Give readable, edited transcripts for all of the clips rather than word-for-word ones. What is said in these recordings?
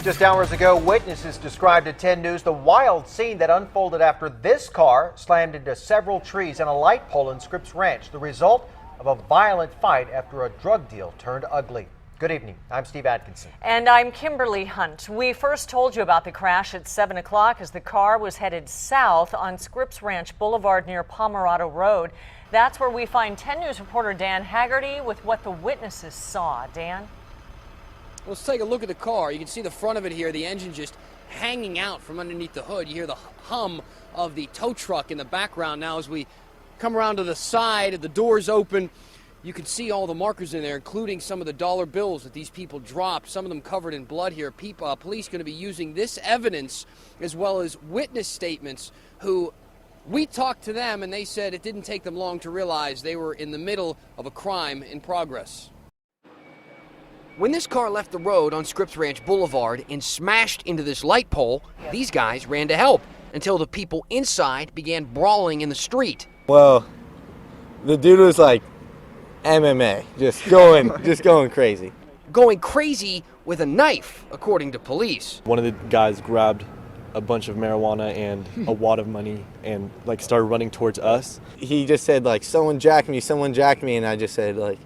Just hours ago, witnesses described at 10 News the wild scene that unfolded after this car slammed into several trees and a light pole in Scripps Ranch, the result of a violent fight after a drug deal turned ugly. Good evening. I'm Steve Atkinson. And I'm Kimberly Hunt. We first told you about the crash at 7 o'clock as the car was headed south on Scripps Ranch Boulevard near Pomerado Road. That's where we find 10 News reporter Dan Haggerty with what the witnesses saw. Dan? Let's take a look at the car. You can see the front of it here, the engine just hanging out from underneath the hood. You hear the hum of the tow truck in the background. Now as we come around to the side, the doors open, you can see all the markers in there, including some of the dollar bills that these people dropped, some of them covered in blood here. Police going to be using this evidence as well as witness statements who we talked to them and they said it didn't take them long to realize they were in the middle of a crime in progress. When this car left the road on Scripps Ranch Boulevard and smashed into this light pole, these guys ran to help until the people inside began brawling in the street. Well, the dude was like MMA, just going crazy. Going crazy with a knife, according to police. One of the guys grabbed a bunch of marijuana and a wad of money and started running towards us. He just said someone jacked me, and I just said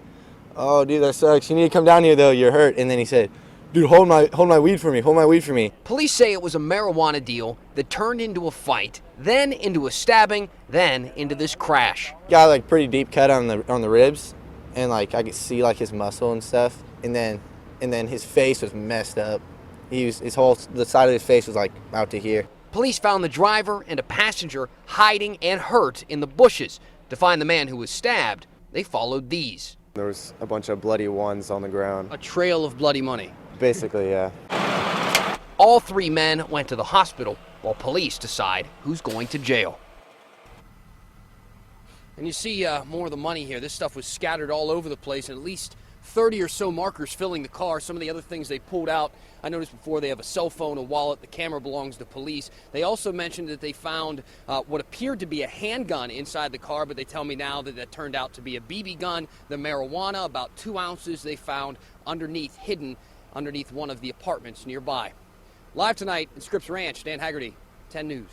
oh dude, that sucks. You need to come down here though, you're hurt. And then he said, dude, hold my weed for me. Police say it was a marijuana deal that turned into a fight, then into a stabbing, then into this crash. Got pretty deep cut on the ribs, and I could see his muscle and stuff. And then his face was messed up. The side of his face was out to here. Police found the driver and a passenger hiding and hurt in the bushes. To find the man who was stabbed, they followed these. There was a bunch of bloody ones on the ground. A trail of bloody money. Basically, yeah. All three men went to the hospital while police decide who's going to jail. And you see more of the money here. This stuff was scattered all over the place, and at least 30 or so markers filling the car. Some of the other things they pulled out, I noticed before, they have a cell phone, a wallet. The camera belongs to police. They also mentioned that they found what appeared to be a handgun inside the car, but they tell me now that turned out to be a BB gun. The marijuana, about 2 ounces, they found hidden underneath one of the apartments nearby. Live tonight in Scripps Ranch, Dan Haggerty, 10 News.